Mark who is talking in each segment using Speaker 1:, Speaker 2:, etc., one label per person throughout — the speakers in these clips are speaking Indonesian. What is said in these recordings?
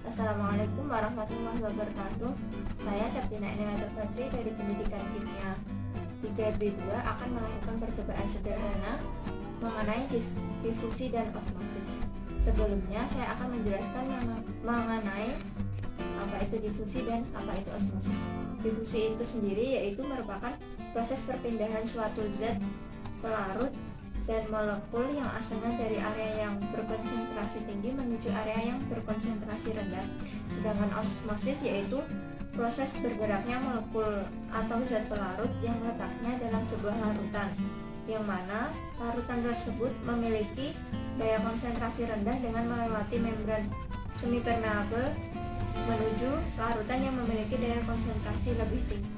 Speaker 1: Assalamualaikum warahmatullahi wabarakatuh. Saya Septina Eniwati Fajri dari Pendidikan Kimia. Di GRB 2 akan melakukan percobaan sederhana mengenai difusi dan osmosis. Sebelumnya saya akan menjelaskan mengenai apa itu difusi dan apa itu osmosis. Difusi itu sendiri yaitu merupakan proses perpindahan suatu zat pelarut dan molekul yang asalnya dari area yang berkonsentrasi tinggi menuju area yang berkonsentrasi rendah. Sedangkan osmosis yaitu proses bergeraknya molekul atau zat pelarut yang letaknya dalam sebuah larutan, yang mana larutan tersebut memiliki daya konsentrasi rendah dengan melewati membran semipermeabel menuju larutan yang memiliki daya konsentrasi lebih tinggi.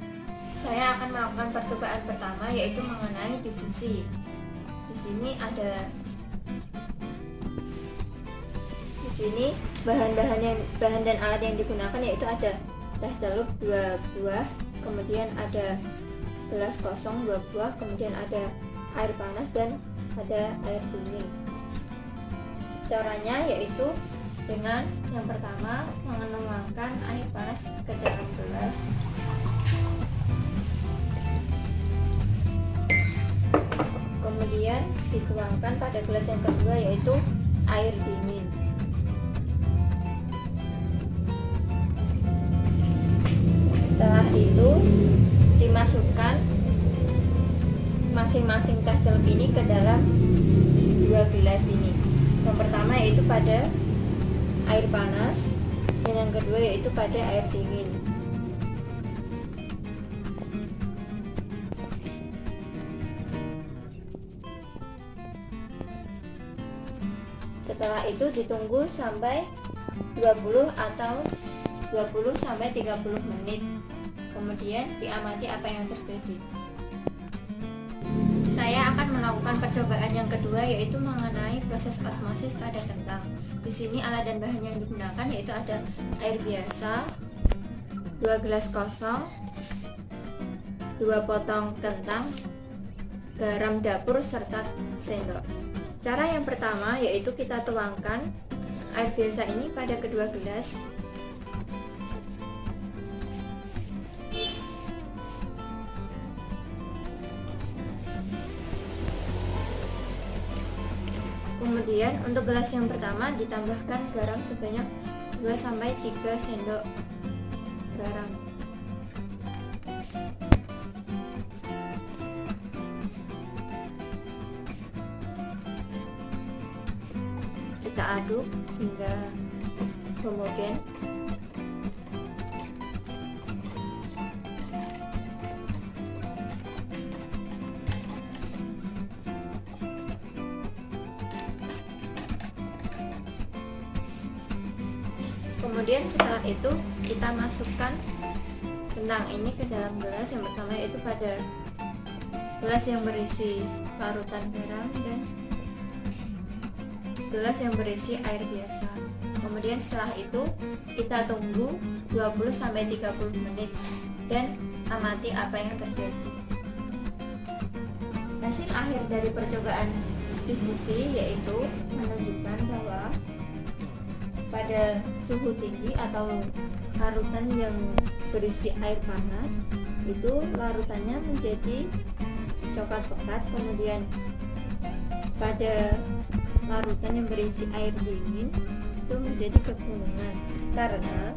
Speaker 1: Saya akan melakukan percobaan pertama yaitu mengenai difusi. Di sini bahan dan alat yang digunakan yaitu ada teh celup 2 buah, kemudian ada gelas kosong 2 buah, kemudian ada air panas dan ada air dingin. Caranya yaitu dengan yang pertama menuangkan air panas ke dalam gelas. Kemudian dituangkan pada gelas yang kedua yaitu air dingin. Setelah itu dimasukkan masing-masing teh celup ini ke dalam 2 gelas ini. Yang pertama yaitu pada air panas dan yang kedua yaitu pada air dingin. Setelah itu ditunggu sampai 20 sampai 30 menit. Kemudian diamati apa yang terjadi. Saya akan melakukan percobaan yang kedua yaitu mengenai proses osmosis pada kentang. Di sini alat dan bahan yang digunakan yaitu ada air biasa, 2 gelas kosong, 2 potong kentang, garam dapur serta sendok. Cara yang pertama yaitu kita tuangkan air biasa ini pada kedua gelas. Kemudian untuk gelas yang pertama ditambahkan garam sebanyak 2-3 sendok garam. Kita aduk hingga homogen. Kemudian setelah itu kita masukkan kentang ini ke dalam gelas yang pertama yaitu pada gelas yang berisi larutan garam dan gelas yang berisi air biasa. Kemudian setelah itu kita tunggu 20-30 menit dan amati apa yang terjadi. Hasil akhir dari percobaan difusi yaitu menunjukkan bahwa pada suhu tinggi atau larutan yang berisi air panas itu larutannya menjadi coklat pekat. Kemudian pada larutan yang berisi air dingin itu menjadi kekuningan, karena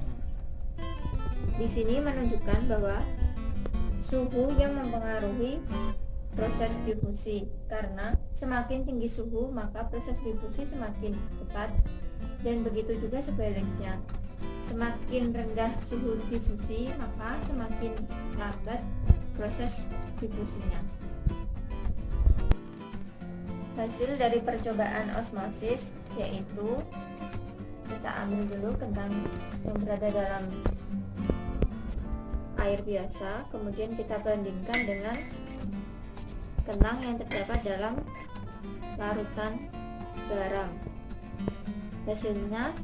Speaker 1: di sini menunjukkan bahwa suhu yang mempengaruhi proses difusi, karena semakin tinggi suhu maka proses difusi semakin cepat dan begitu juga sebaliknya. Semakin rendah suhu difusi maka semakin lambat proses difusinya. Hasil dari percobaan osmosis yaitu kita ambil dulu kentang yang berada dalam air biasa, kemudian kita bandingkan dengan kentang yang terdapat dalam larutan garam. Hasilnya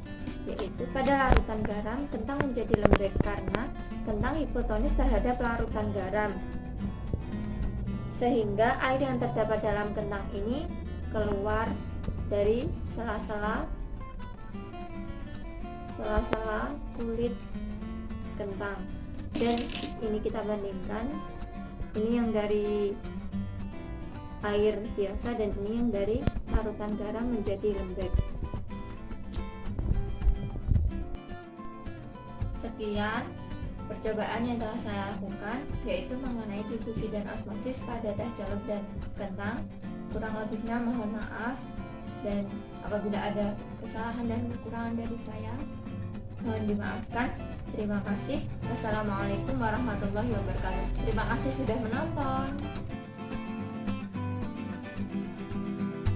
Speaker 1: yaitu pada larutan garam kentang menjadi lembek karena kentang hipotonis terhadap larutan garam, sehingga air yang terdapat dalam kentang ini keluar dari sela-sela sela-sela kulit kentang. Dan ini kita bandingkan, ini yang dari air biasa dan ini yang dari parutan garam menjadi lembek. Sekian percobaan yang telah saya lakukan, yaitu mengenai difusi dan osmosis pada teh celup dan kentang. Kurang lebihnya mohon maaf, dan apabila ada kesalahan dan kekurangan dari saya, mohon dimaafkan. Terima kasih. Wassalamualaikum warahmatullahi wabarakatuh. Terima kasih sudah menonton.